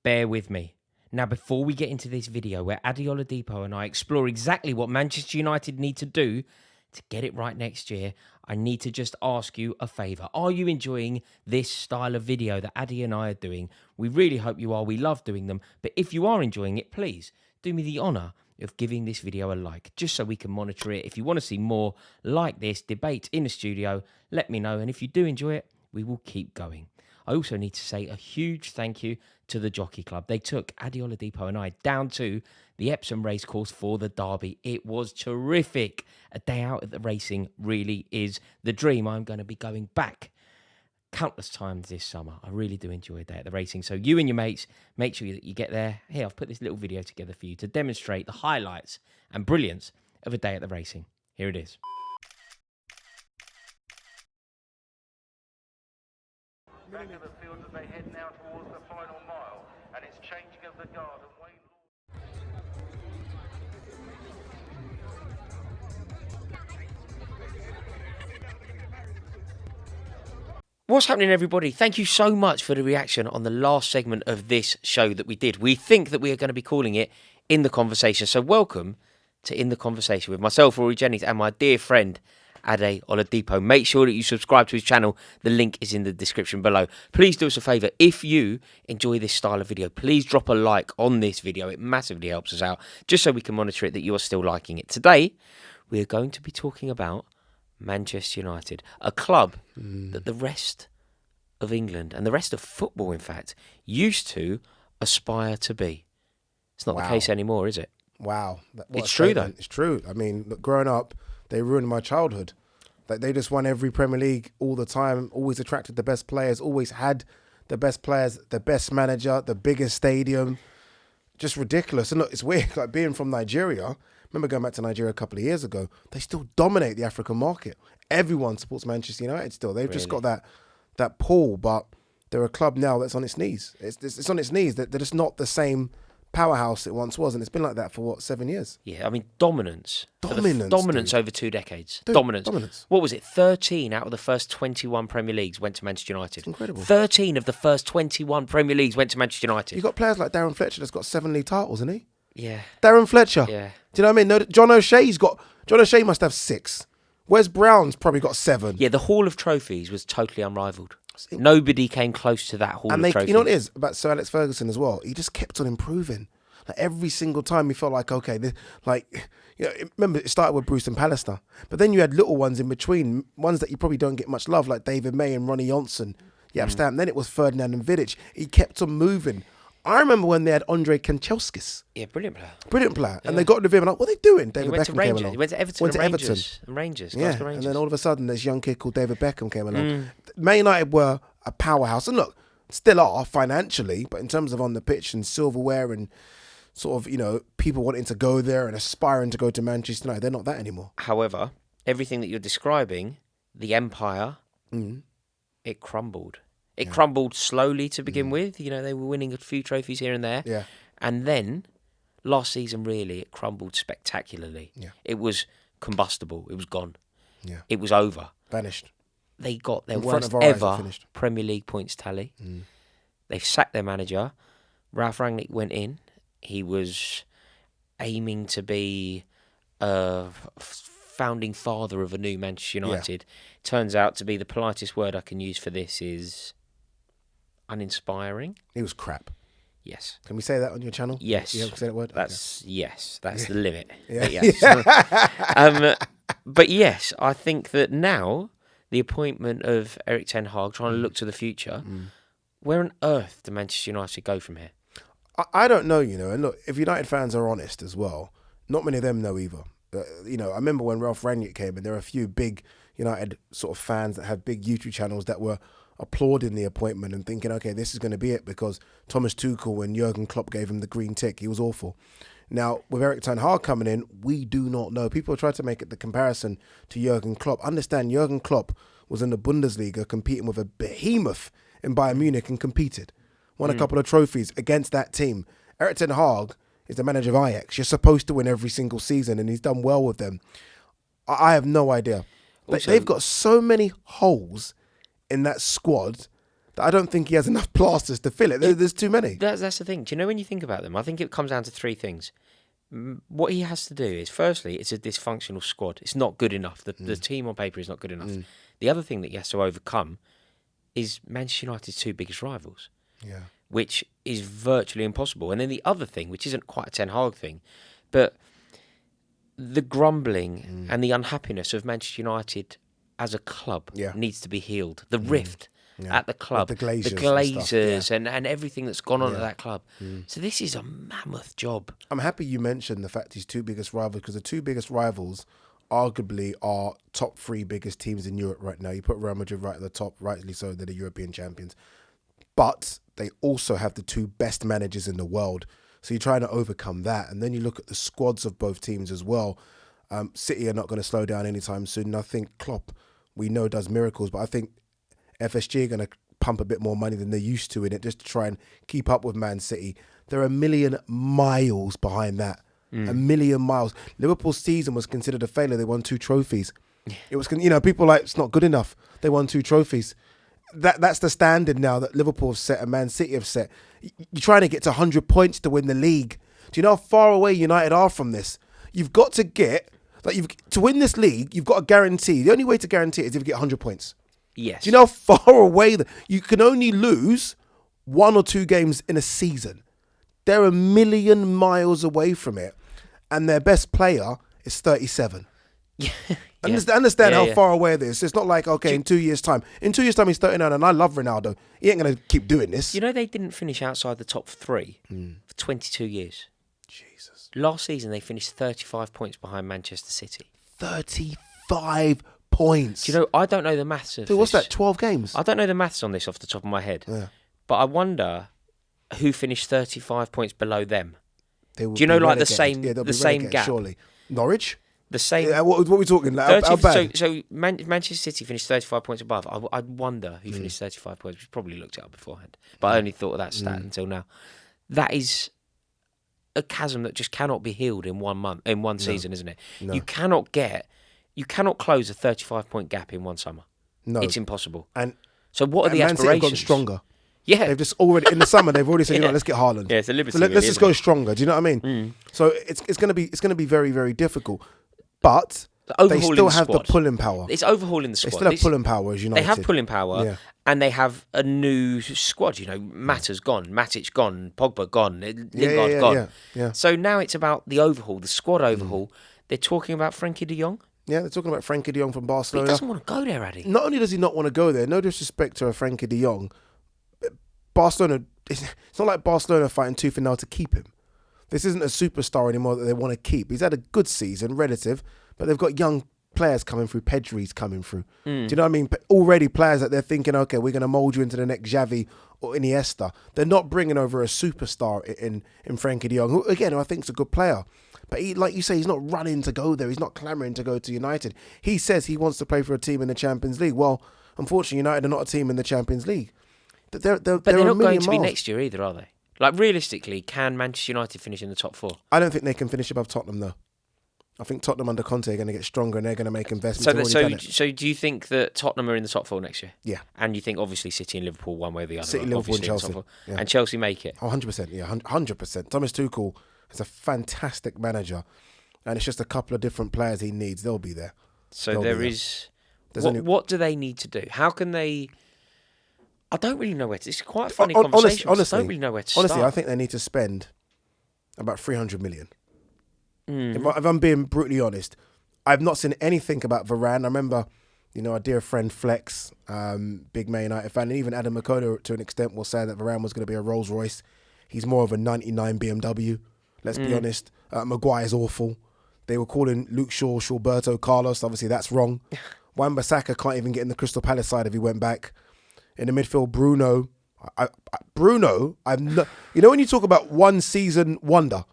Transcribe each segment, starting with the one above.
bear with me. Now, before we get into this video where Adi Oladipo and I explore exactly what Manchester United need to do to get it right next year, I need to just ask you a favour. Are you enjoying this style of video that Adi and I are doing? We really hope you are. We love doing them. But if you are enjoying it, please do me the honour of giving this video a like, just so we can monitor it. If you want to see more like this debate in the studio, let me know. And if you do enjoy it, we will keep going. I also need to say a huge thank you to the Jockey Club. They took Adi Oladipo and I down to the Epsom racecourse for the derby. It was terrific. A day out at the racing really is the dream. I'm going to be going back countless times this summer. I really do enjoy a day at the racing. So you and your mates, make sure that you get there. Here, I've put this little video together for you to demonstrate the highlights and brilliance of a day at the racing. Here it is. Back of the field as they head now towards the final mile, and it's changing of the guard. And Wayne What's happening, everybody? Thank you so much for the reaction on the last segment of this show that we did. We think that we are going to be calling it In the Conversation. So welcome to In the Conversation with myself, Rory Jennings, and my dear friend, Ade Oladipo. Make sure that you subscribe to his channel. The link is in the description below. Please do us a favour. If you enjoy this style of video, please drop a like on this video. It massively helps us out, just so we can monitor it that you are still liking it. Today, we are going to be talking about Manchester United, a club that the rest of England, and the rest of football, in fact, used to aspire to be. It's not the case anymore, is it? Wow. It's true, though. It's true. I mean, look, growing up, they ruined my childhood. Like, they just won every Premier League all the time, always attracted the best players, always had the best players, the best manager, the biggest stadium. Just ridiculous. And look, it's weird, like being from Nigeria. I remember going back to Nigeria a couple of years ago. They still dominate the African market. Everyone supports Manchester United still. They've just got that pull, but they're a club now that's on its knees. It's on its knees. They're just not the same powerhouse it once was, and it's been like that for 7 years. Yeah, I mean, dominance over 2 decades. Dude, dominance. What was it? 13 out of the first 21 Premier Leagues went to Manchester United. It's incredible. 13 of the first 21 Premier Leagues went to Manchester United. You've got players like Darren Fletcher that's got 7 league titles, isn't he? Yeah. Darren Fletcher. Yeah. Do you know what I mean? No, John O'Shea must have 6. Wes Brown's probably got 7. Yeah, the Hall of Trophies was totally unrivaled. Nobody came close to that Hall of Trophies. You know what it is about Sir Alex Ferguson as well? He just kept on improving. Like every single time, he felt like, okay, remember it started with Bruce and Pallister, but then you had little ones in between, ones that you probably don't get much love, like David May and Ronnie Johnson. Then it was Ferdinand and Vidic. He kept on moving. I remember when they had Andre Kanchelskis. Yeah, brilliant player. And they got rid of him, and like, what are they doing? David Beckham came along. He went to Everton and Rangers. Yeah, and then all of a sudden, this young kid called David Beckham came along. Man United were a powerhouse, and look, still are financially, but in terms of on the pitch and silverware and sort of, people wanting to go there and aspiring to go to Manchester United, they're not that anymore. However, everything that you're describing, the empire, it crumbled. It crumbled slowly to begin with. They were winning a few trophies here and there. Yeah. And then, last season, really, it crumbled spectacularly. Yeah. It was combustible. It was gone. Yeah. It was over. Vanished. They got their In front worst of our eyes, ever finished. Premier League points tally. They've sacked their manager. Ralf Rangnick went in. He was aiming to be a founding father of a new Manchester United. Turns out to be, the politest word I can use for this is uninspiring. He was crap. Yes. Can we say that on your channel? Yes. You ever say that word? Yes. That's the limit. Yeah. Yes. But yes, I think that now the appointment of Erik Ten Hag, trying to look to the future, where on earth do Manchester United go from here? I don't know, and look, if United fans are honest as well, not many of them know either. I remember when Ralf Rangnick came, and there were a few big United sort of fans that have big YouTube channels that were applauding the appointment and thinking, okay, this is going to be it, because Thomas Tuchel and Jurgen Klopp gave him the green tick. He was awful. Now, with Erik Ten Hag coming in, we do not know. People try to make it the comparison to Jurgen Klopp. Understand, Jurgen Klopp was in the Bundesliga competing with a behemoth in Bayern Munich and competed. Won a couple of trophies against that team. Erik Ten Hag is the manager of Ajax. You're supposed to win every single season, and he's done well with them. I have no idea. Also, they've got so many holes in that squad that I don't think he has enough plasters to fill it. There's too many. That's the thing. Do you know when you think about them? I think it comes down to three things. What he has to do is, firstly, it's a dysfunctional squad. It's not good enough. The team on paper is not good enough. The other thing that he has to overcome is Manchester United's two biggest rivals, which is virtually impossible. And then the other thing, which isn't quite a Ten Hag thing, but the grumbling and the unhappiness of Manchester United as a club needs to be healed. The rift at the club, With the Glazers, and everything that's gone on at that club. So this is a mammoth job. I'm happy you mentioned the fact his two biggest rivals, because the two biggest rivals arguably are top three biggest teams in Europe right now. You put Real Madrid right at the top, rightly so, they're the European champions. But they also have the two best managers in the world. So you're trying to overcome that. And then you look at the squads of both teams as well. City are not going to slow down anytime soon. And I think Klopp, we know, does miracles, but I think FSG are going to pump a bit more money than they're used to in it just to try and keep up with Man City. They're a million miles behind that. A million miles. Liverpool's season was considered a failure. They won 2 trophies. It was, people like, it's not good enough. They won 2 trophies. That's the standard now that Liverpool have set and Man City have set. You're trying to get to 100 points to win the league. Do you know how far away United are from this? You've got to get, to win this league, you've got to guarantee. The only way to guarantee it is if you get 100 points. Yes. Do you know how far away you can only lose 1 or 2 games in a season? They're a million miles away from it, and their best player is 37. Understand how far away this is. It's not like, okay, in 2 years' time. In 2 years' time, he's 39, and I love Ronaldo. He ain't going to keep doing this. You know, they didn't finish outside the top 3 for 22 years. Jesus. Last season, they finished 35 points behind Manchester City. 35 points. Do you know, I don't know the maths of Dude, what's this. that, 12 games? I don't know the maths on this off the top of my head. Yeah. But I wonder who finished 35 points below them. Do you know, like the the same gap? Surely. Norwich? The same. Yeah, what are we talking? Like, how bad? So Manchester City finished 35 points above. I wonder who finished 35 points. We probably looked it up beforehand, but I only thought of that stat until now. That is a chasm that just cannot be healed in 1 month, in one season, isn't it? No. You cannot close a 35-point gap in one summer. No, it's impossible. And so, what are the Man City have aspirations? gone stronger. Yeah, They've just already in the summer. They've already said, let's get Haaland. Yeah, it's a liberty. So let's really, just go isn't it? stronger. Do you know what I mean? So it's going to be very, very difficult. But they still have the pulling power. It's overhauling the squad. They still have pulling power as United. They have pulling power, and they have a new squad. You know, Mata's gone, Matic gone, Pogba gone, Lingard gone. Yeah. So now it's about the overhaul, the squad overhaul. They're talking about Frankie de Jong. Yeah, they're talking about Frankie de Jong from But Barcelona. he doesn't want to go there, Addy. Not only does he not want to go there, no disrespect to a Frankie de Jong, Barcelona, it's not like Barcelona fighting tooth and nail to keep him. This isn't a superstar anymore that they want to keep. He's had a good season, relative, but they've got young players coming through. Pedri's coming through. Do you know what I mean? Already players that they're thinking, okay, we're going to mould you into the next Xavi or Iniesta. They're not bringing over a superstar in Frankie de Jong, who, again, I think is a good player. But he, like you say, he's not running to go there. He's not clamouring to go to United. He says he wants to play for a team in the Champions League. Well, unfortunately, United are not a team in the Champions League. But they're not going to be next year either, are they? Like, realistically, can Manchester United finish in the top 4? I don't think they can finish above Tottenham, though. I think Tottenham under Kante are going to get stronger and they're going to make investments. So do you think that Tottenham are in the top 4 next year? Yeah. And you think, obviously, City and Liverpool, one way or the other. City, Liverpool and Chelsea. Yeah. And Chelsea make it? Oh, 100%, yeah, 100%. Thomas Tuchel is a fantastic manager. And it's just a couple of different players he needs. They'll be there. So what do they need to do? How can they... I don't really know where to... It's quite a funny conversation. Honestly, I don't really know where to start. Honestly, I think they need to spend about 300 million. If I'm being brutally honest, I've not seen anything about Varane. I remember, our dear friend Flex, big Man United fan, and even Adam Makoto to an extent was saying that Varane was going to be a Rolls Royce. He's more of a 99 BMW. Let's be honest. Maguire's awful. They were calling Luke Shaw, Shawberto, Carlos. Obviously, that's wrong. Wan-Bissaka can't even get in the Crystal Palace side if he went back. In the midfield, Bruno. When you talk about one season wonder,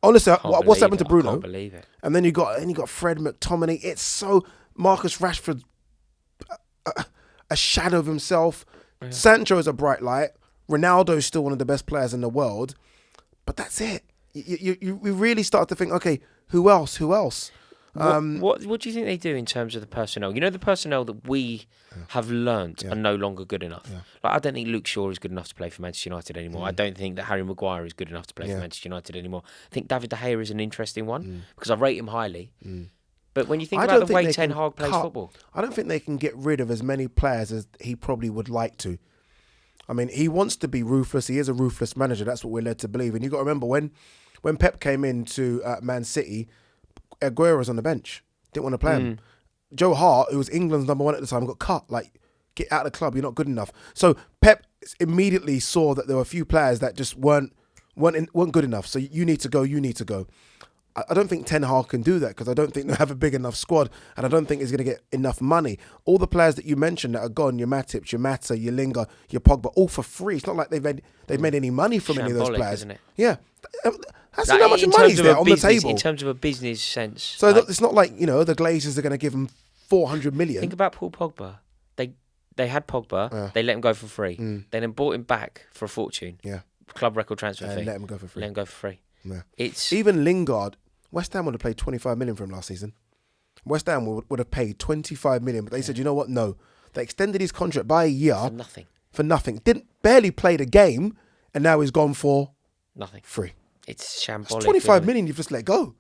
honestly, what's happened to Bruno? I can't believe it. And then you got Fred McTominay. It's so Marcus Rashford, a shadow of himself. Yeah. Sancho is a bright light. Ronaldo is still one of the best players in the world, but that's it. We really start to think, okay, who else? What do you think they do in terms of the personnel? You know, the personnel that we have learnt are no longer good enough. Yeah. Like, I don't think Luke Shaw is good enough to play for Manchester United anymore. I don't think that Harry Maguire is good enough to play for Manchester United anymore. I think David De Gea is an interesting one because I rate him highly. But when you think about the way Ten Hag plays football, I don't think they can get rid of as many players as he probably would like to. I mean, he wants to be ruthless. He is a ruthless manager. That's what we're led to believe. And you got to remember when Pep came into Man City, Aguero was on the bench. Didn't want to play him. Joe Hart, who was England's number 1 at the time, got cut. Like, get out of the club. You're not good enough. So Pep immediately saw that there were a few players that just weren't good enough. So you need to go. You need to go. I don't think Ten Hag can do that because I don't think they have a big enough squad, and I don't think he's going to get enough money. All the players that you mentioned that are gone, your Matic, your Mata, your Lingard, your Pogba, all for free. It's not like they've made any money from any of those players. Isn't it? Yeah. That's how much money is there on the table. In terms of a business sense. So it's not like, the Glazers are going to give him 400 million. Think about Paul Pogba. They had Pogba. They let him go for free. They then bought him back for a fortune. Yeah. Club record transfer fee. And let him go for free. Yeah. Even Lingard, West Ham would have paid 25 million for him last season. West Ham would have paid 25 million, but they said, you know what? No. They extended his contract by a year. For nothing. Didn't barely play the game, and now he's gone for nothing. Free. It's shambolic. It's 25 million you've just let go.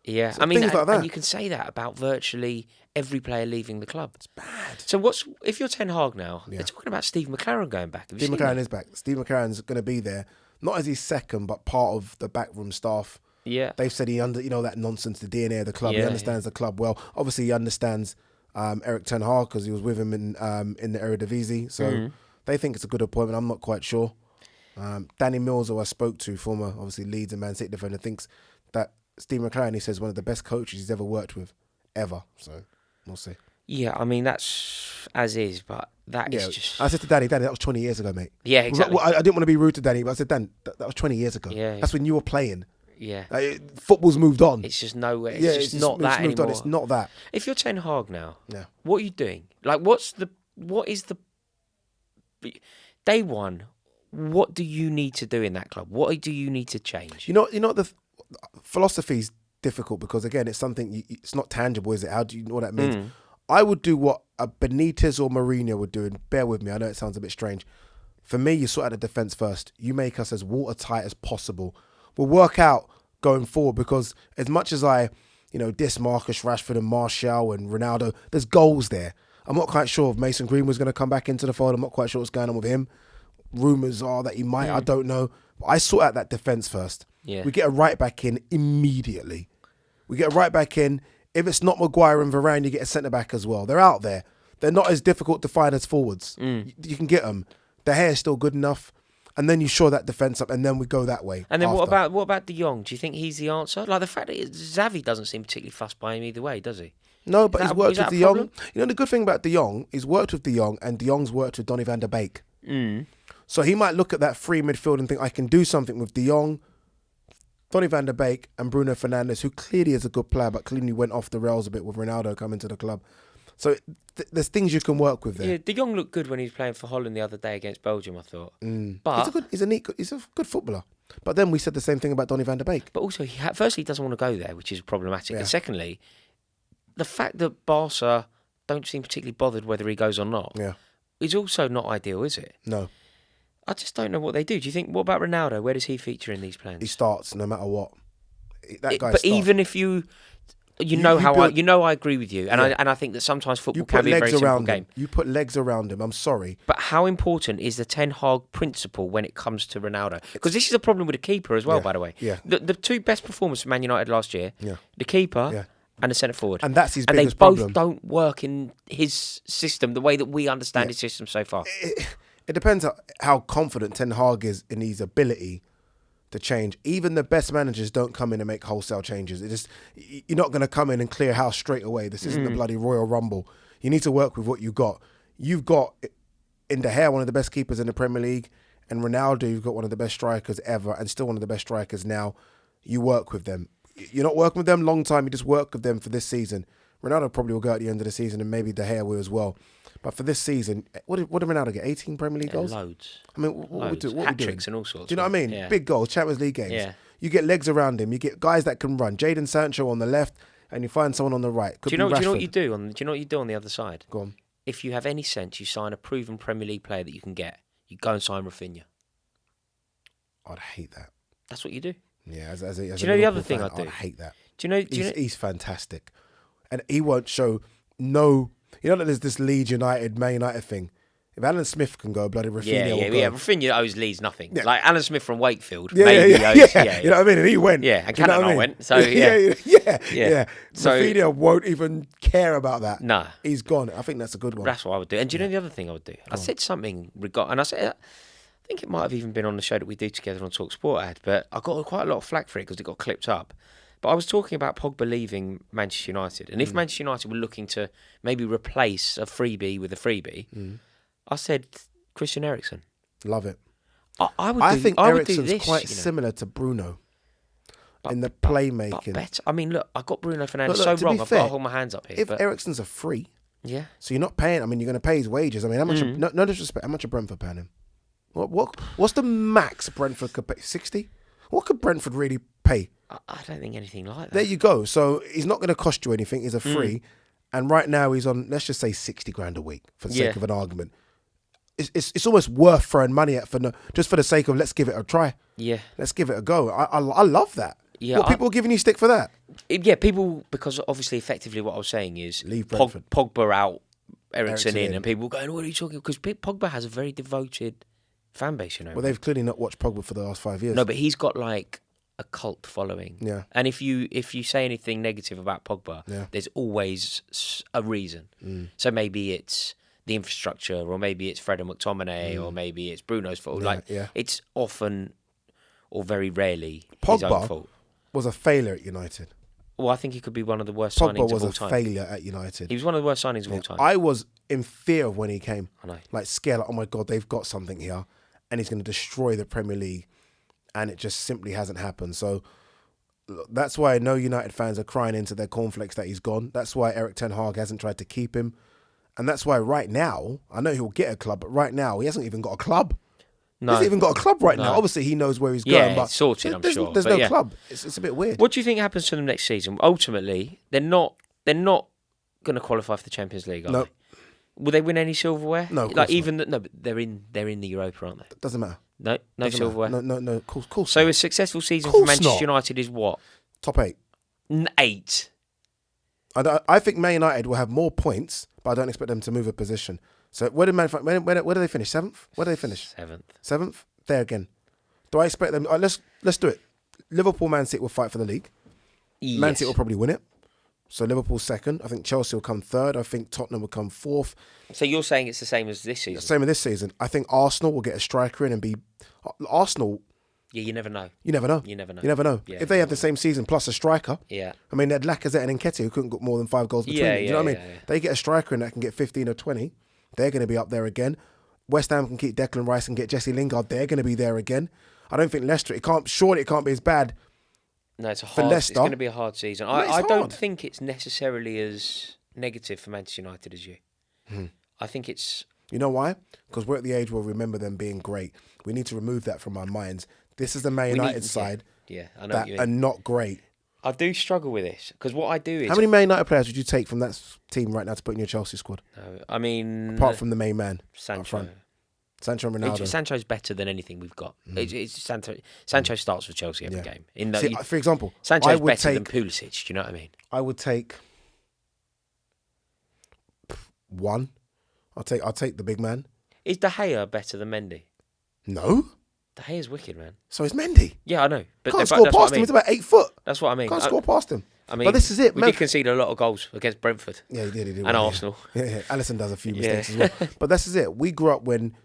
Yeah. So things like that. And you can say that about virtually every player leaving the club. It's bad. So if you're Ten Hag now, they're talking about Steve McLaren going back. Steve McLaren is back. Steve McLaren's going to be there, not as his second, but part of the backroom staff. Yeah. They've said that nonsense, the DNA of the club. He understands the club well. Obviously, he understands Erik Ten Hag because he was with him in the Eredivisie. So they think it's a good appointment. I'm not quite sure. Danny Mills, who I spoke to, former, obviously, Leeds and Man City defender, thinks that Steve McLaren, he says, one of the best coaches he's ever worked with, ever. So we'll see. Yeah, I mean, that's as is, but that is just... I said to Danny, that was 20 years ago, mate. Yeah, exactly. I didn't want to be rude to Danny, but I said, Dan, that was 20 years ago. Yeah. That's when you were playing. Yeah. Football's moved on. It's just nowhere. It's just not that anymore. It's not that. If you're Ten Hag now, yeah, what are you doing? Like, what is the day one? What do you need to do in that club? What do you need to change? The philosophy's difficult because again, it's something. It's not tangible, is it? How do you know what that means? I would do what a Benitez or Mourinho would do, and bear with me. I know it sounds a bit strange. For me, you sort out the defence first. You make us as watertight as possible. We'll work out going forward because as much as I, diss Marcus Rashford and Martial and Ronaldo, there's goals there. I'm not quite sure if Mason Greenwood's going to come back into the fold. I'm not quite sure what's going on with him. Rumours are that he might. I don't know. But I sort out that defence first. Yeah. We get a right back in immediately. We get a right back in. If it's not Maguire and Varane, you get a centre back as well. They're out there. They're not as difficult to find as forwards. You can get them. The hair is still good enough. And then you shore that defence up, and then we go that way. And then what about De Jong? Do you think he's the answer? Like the fact that Xavi doesn't seem particularly fussed by him either way, does he? No, but he's worked with De Jong. The good thing about De Jong, he's worked with De Jong, and De Jong's worked with Donny van der Beek. So he might look at that free midfield and think, I can do something with De Jong, Donny van der Beek, and Bruno Fernandes, who clearly is a good player, but clearly went off the rails a bit with Ronaldo coming to the club. So there's things you can work with there. Yeah, De Jong looked good when he was playing for Holland the other day against Belgium, I thought. But he's a good footballer. But then we said the same thing about Donny van der Beek. But also, firstly, he doesn't want to go there, which is problematic. Yeah. And secondly, the fact that Barca don't seem particularly bothered whether he goes or not is also not ideal, is it? No. I just don't know what they do. Do you think, what about Ronaldo? Where does he feature in these plans? He starts no matter what. That guy but starts. Even if I agree with you, and I think that sometimes football can be a very simple game. You put legs around him. I'm sorry, but how important is the Ten Hag principle when it comes to Ronaldo? Because this is a problem with the keeper as well. By the way, the two best performers for Man United last year, the keeper and the centre forward, and that's his biggest problem. And they both don't work in his system the way that we understand his system so far. It depends how confident Ten Hag is in his ability to change. Even the best managers don't come in and make wholesale changes. You're not going to come in and clear house straight away. This isn't the bloody Royal Rumble. You need to work with what you've got. You've got in De Gea, one of the best keepers in the Premier League, and Ronaldo, you've got one of the best strikers ever, and still one of the best strikers now. You work with them. You're not working with them long time. You just work with them for this season. Ronaldo probably will go at the end of the season, and maybe De Gea will as well. But for this season, what did Ronaldo get? 18 Premier League goals? Loads. I mean, what we do? Hat-tricks and all sorts. Do you know what I mean? Yeah. Big goals, Champions League games. Yeah. You get legs around him. You get guys that can run. Jadon Sancho on the left, and you find someone on the right. Could Do you know be what Rashford. you do on? Do you know what you do on the other side? Go on. If you have any sense, you sign a proven Premier League player that you can get. You go and sign Rafinha. I'd hate that. That's what you do. Yeah, as a Do you a know the Liverpool other thing fan, I do? I'd hate that. Do you know? He's fantastic, and he won't show no. You know that there's this Leeds United, Man United thing. If Alan Smith can go, bloody Rafinha will go. Rafinha owes Leeds nothing. Yeah. Like Alan Smith from Wakefield. Yeah, maybe yeah. owes, You know what I mean? And he went. Yeah, and Do you know what I Cantona mean? went. So yeah. So- Rafinha won't even care about that. Nah. He's gone. I think that's a good one. That's what I would do. And do you know the other thing I would do? I said something and I said, I think it might have even been on the show that we do together on Talk Sport ad, but I got quite a lot of flack for it because it got clipped up. But I was talking about Pogba leaving Manchester United, and if Manchester United were looking to maybe replace a freebie with a freebie, I said Christian Eriksen. Love it. I think would do Eriksen's this, quite you know. similar to Bruno in the But playmaking. better. I mean, look, I got Bruno Fernandes Look, so to be wrong. I've got fair, to hold my hands up here. If But Eriksen's a free, yeah, so you're not paying. I mean, you're going to pay his wages. I mean, how much? No disrespect. How much are Brentford paying him? What's the max Brentford could pay? 60. What could Brentford really pay? I don't think anything like that. There you go. So he's not going to cost you anything. He's a free, and right now he's on. Let's just say 60 grand a week for the sake of an argument. It's almost worth throwing money at just for the sake of let's give it a try. Yeah. Let's give it a go. I love that. Yeah, What, people are giving you stick for that? Yeah, people, because obviously effectively what I was saying is Leave Brentford. Pogba out, Eriksen in, in. and people going, what are you talking about? Because Pogba has a very devoted fan base, you know. Well, they've clearly not watched Pogba for the last 5 years. No, but he's got like a cult following. Yeah. And if you say anything negative about Pogba, Yeah. there's always a reason. So maybe it's the infrastructure, or maybe it's Fred and McTominay, or maybe it's Bruno's fault. It's often or very rarely his own Pogba fault. was a failure at United. Well, I think he could be one of the worst Pogba signings was of all a time. failure at United. He was one of the worst signings of all time. I was in fear of when he came. I know. Like scared, like, oh my God, they've got something here and he's going to destroy the Premier League. And it just simply hasn't happened. So look, that's why no United fans are crying into their cornflakes that he's gone. That's why Erik Ten Hag hasn't tried to keep him. And that's why right now, I know he'll get a club, but right now he hasn't even got a club. No. He hasn't even got a club right now. Obviously, he knows where he's going, but it's sorted, I'm sure. There's But no yeah. club. It's a bit weird. What do you think happens to them next season? Ultimately, they're not going to qualify for the Champions League, are No. they? Will they win any silverware? No, of like course even no, but they're in the Europa, aren't they? Doesn't matter. No Doesn't silverware. matter. No. Of course So not. a successful season Course for Manchester not. United is what? Top 8. 8. I think Man United will have more points, but I don't expect them to move a position. So where do they finish? 7th? Where do they finish? 7th. 7th? There again. Do I expect them? Let's do it. Liverpool, Man City will fight for the league. Man Yes. City will probably win it. So Liverpool's 2nd. I think Chelsea will come 3rd. I think Tottenham will come 4th. So you're saying it's the same as this season? Same as this season. I think Arsenal will get a striker in and be... Arsenal, Yeah, you never know. you never know. You never know. You never know. Yeah, If they have the same season plus a striker... Yeah. I mean, they had Lacazette and Nketiah who couldn't get more than 5 goals between them. Do you know what I mean? Yeah. They get a striker in that can get 15 or 20. They're going to be up there again. West Ham can keep Declan Rice and get Jesse Lingard. They're going to be there again. I don't think Leicester... Surely it can't be as bad. No, it's For It's Leicester- going to be a hard season. No, it's I don't hard. think it's necessarily as negative for Manchester United as you. Hmm. I think it's... You know why? Because we're at the age where we remember them being great. We need to remove that from our minds. This is the Man United side Yeah, I know that what you are mean. not great. I do struggle with this because what I do is... How many Man United players would you take from that team right now to put in your Chelsea squad? I mean... Apart from the main man up Sancho. front. Sancho and Ronaldo. Sancho's better than anything we've got. Sancho starts for Chelsea every Yeah. game. See, for example, Sancho's I would better than take... Pulisic, do you know what I mean? I would take... one. I'll take the big man. Is De Gea better than Mendy? No. De Gea's wicked, man. So is Mendy. Yeah, I know. But Can't that's score what past I him. mean. He's about 8 foot. That's what I mean. Can't score past him. I mean, but this is it. We man. did concede a lot of goals against Brentford. Yeah, he did. And well, Arsenal. Yeah. Alisson does a few mistakes as well. But this is it. We grew up when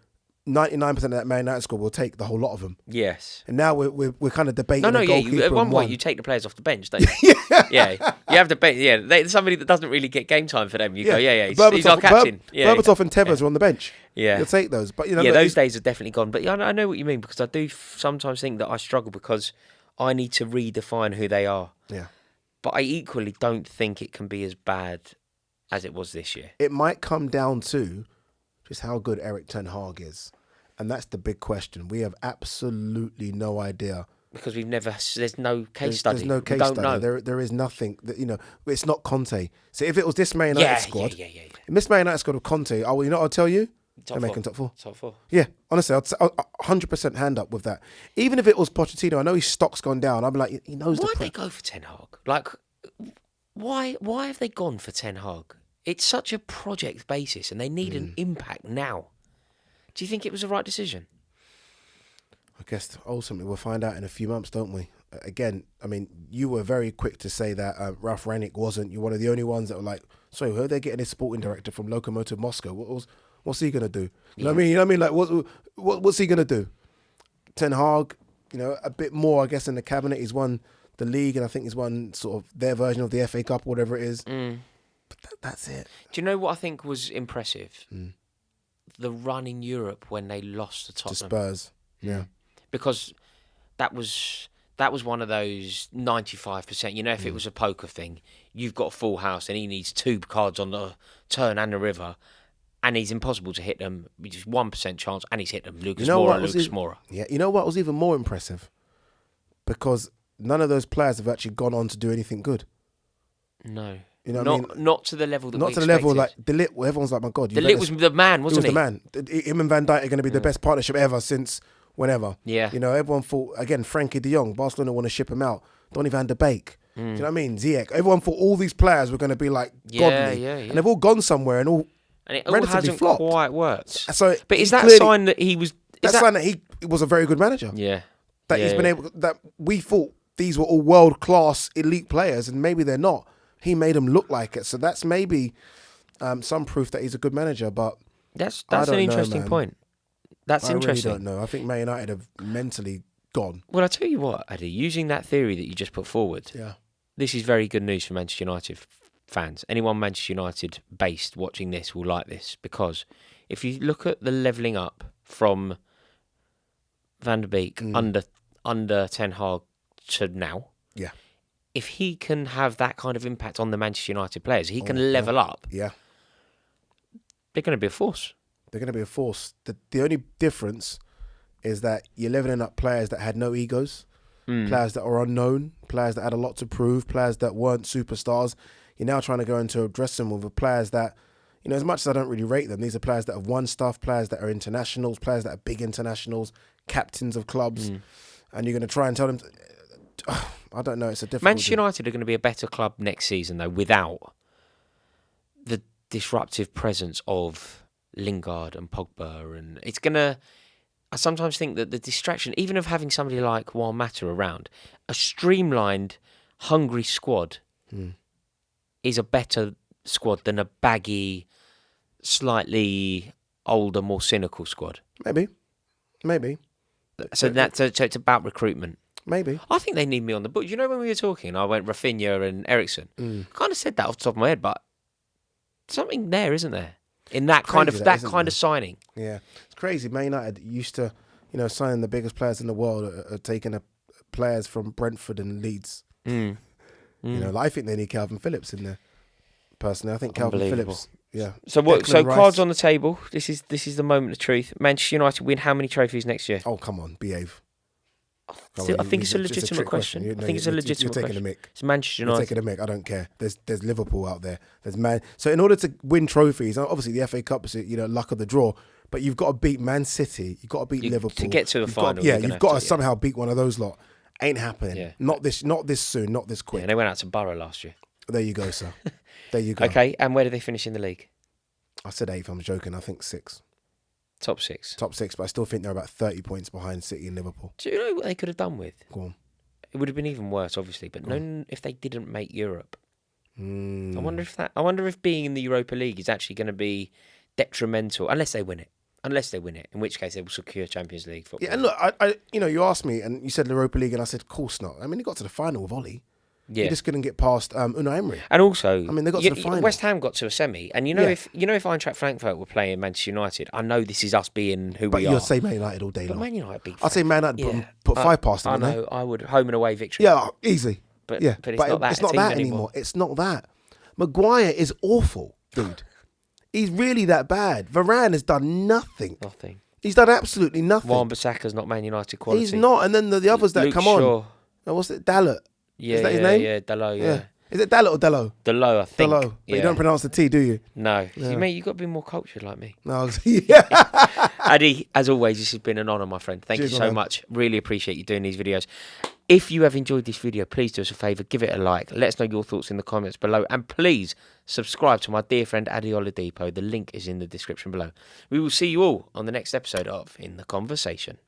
99% of that Man United squad will take the whole lot of them. Yes. And now we're kind of debating No, a yeah. goalkeeper At one and point, you take the players off the bench, don't you? Yeah. You have to bench. Yeah. Somebody that doesn't really get game time for them. You go, yeah. He's our captain. Berbatov and Tevez are on the bench. Yeah. You'll take those. But those days are definitely gone. But I know what you mean because I do sometimes think that I struggle because I need to redefine who they are. Yeah. But I equally don't think it can be as bad as it was this year. It might come down to just how good Erik Ten Hag is. And that's the big question. We have absolutely no idea Because there's no case study. There's no case we don't study. know. There is nothing that, it's not Conte. So if it was this Man United squad, yeah. if this Man United squad with Conte, I'll tell you, Top they're four. making top four. Top four. Yeah, honestly, I'll 100% hand up with that. Even if it was Pochettino, I know his stock's gone down. I'd be like, he knows Why'd the they go for Ten Hag? Like, why have they gone for Ten Hag? It's such a project basis, and they need an impact now. Do you think it was the right decision? I guess ultimately we'll find out in a few months, don't we? Again, I mean, you were very quick to say that Ralf Rangnick wasn't. You're one of the only ones that were like, so who are they getting this sporting director from Lokomotiv Moscow? What's he gonna do? You know what I mean? Like, what's he gonna do? Ten Hag, a bit more, I guess, in the cabinet. He's won the league, and I think he's won sort of their version of the FA Cup, or whatever it is. But that's it. Do you know what I think was impressive? The run in Europe when they lost to To Tottenham. Spurs, yeah. Because that was one of those 95%. If it was a poker thing, you've got a full house and he needs 2 cards on the turn and the river, and he's impossible to hit them. Just 1% chance, and he's hit them. Lucas Moura. Yeah, you know what was even more impressive? Because none of those players have actually gone on to do anything good. No. You know what I mean? Not to the level that Not we to the level expected. like De Ligt. Well, everyone's like, my God. De Ligt was the man, wasn't he? He was the man. Him and Van Dijk are going to be the best partnership ever since whenever. Yeah. Everyone thought, again, Frankie de Jong, Barcelona want to ship him out. Donny van de Beek. Do you know what I mean? Ziyech. Everyone thought all these players were going to be like godly. Yeah. And they've all gone somewhere and all And it all relatively hasn't flopped. quite worked. So But is that clearly- a sign that he was... That's a sign that he was a very good manager. Yeah. That he's been able... That we thought these were all world-class elite players, and maybe they're not. He made them look like it. So that's maybe some proof that he's a good manager, but... That's I an don't know, interesting man. point. That's interesting. I really don't know. I think Man United have mentally gone. Well, I tell you what, Eddie, using that theory that you just put forward, Yeah. this is very good news for Manchester United fans. Anyone Manchester United based watching this will like this, because if you look at the levelling up from Van der Beek under Ten Hag to now, Yeah. if he can have that kind of impact on the Manchester United players, he can level up. Yeah. They're going to be a force. They're going to be a force. The only difference is that you're leveling up players that had no egos, players that are unknown, players that had a lot to prove, players that weren't superstars. You're now trying to go into a dressing room with players that, as much as I don't really rate them, these are players that have won stuff, players that are internationals, players that are big internationals, captains of clubs. And you're going to try and tell them, I don't know, it's a difficult... Manchester United are going to be a better club next season, though, without the disruptive presence of Lingard and Pogba. And it's going to... I sometimes think that the distraction, even of having somebody like Mata around, a streamlined, hungry squad is a better squad than a baggy, slightly older, more cynical squad. Maybe. So it's about recruitment. Maybe. I think they need me on the book. You know, when we were talking, I went Rafinha and Eriksen. I kind of said that off the top of my head, but something there, isn't there? In that kind of signing. Yeah, it's crazy. Man United used to, signing the biggest players in the world are taking players from Brentford and Leeds. I think they need Calvin Phillips in there. Personally, I think Calvin Phillips. Yeah. So what? Declan So Rice. cards on the table. This is the moment of truth. Manchester United win how many trophies next year? Oh, come on, behave. I think it's a legitimate question. I think it's a legitimate question. You're taking a mick. It's Manchester You're United. taking a mick. I don't care. There's Liverpool out there. There's Man. So in order to win trophies, obviously the FA Cup is luck of the draw. But you've got to beat Man City. You've got to beat Liverpool to get to the final. You've got to somehow beat one of those lot. Ain't happening. Yeah. Not this soon. Not this quick. Yeah, they went out to Borough last year. There you go, sir. There you go. Okay, and where do they finish in the league? I said 8th. I'm joking. I think 6th. Top 6. Top 6, but I still think they're about 30 points behind City and Liverpool. Do you know what they could have done with? Go on. It would have been even worse, obviously, but if they didn't make Europe. Mm. I wonder if being in the Europa League is actually going to be detrimental, unless they win it. In which case they will secure Champions League football. Yeah, and look, I you asked me and you said Europa League, and I said, of course not. I mean, they got to the final with Ollie. Yeah. He just couldn't get past Unai Emery. And also, I mean, they got to the final. West Ham got to a semi, and if Eintracht Frankfurt were playing Manchester United, I know this is us being who But we are. you'll say Man United all day But long. Man United beat. I'd say Man United put 5 past them. I know. I would home and away victory. Yeah, easy. But yeah, it's not that. It's not that anymore. It's not that. Maguire is awful, dude. He's really that bad. Varane has done nothing. He's done absolutely nothing. Wan-Bissaka's not Man United quality. He's not. And then the others that Luke come Shaw. on. Oh, what's it? Dalot. Yeah, Is that his name? Yeah, Dalot, yeah. Is it Dalot or Dello? Dalot, I think. Dello. But you don't pronounce the T, do you? No. See, mate, you've got to be more cultured like me. No. Yeah. Addy, as always, this has been an honour, my friend. Thank Cheers, you so man. much. Really appreciate you doing these videos. If you have enjoyed this video, please do us a favour, give it a like. Let us know your thoughts in the comments below. And please subscribe to my dear friend Addy Oladipo. The link is in the description below. We will see you all on the next episode of In the Conversation.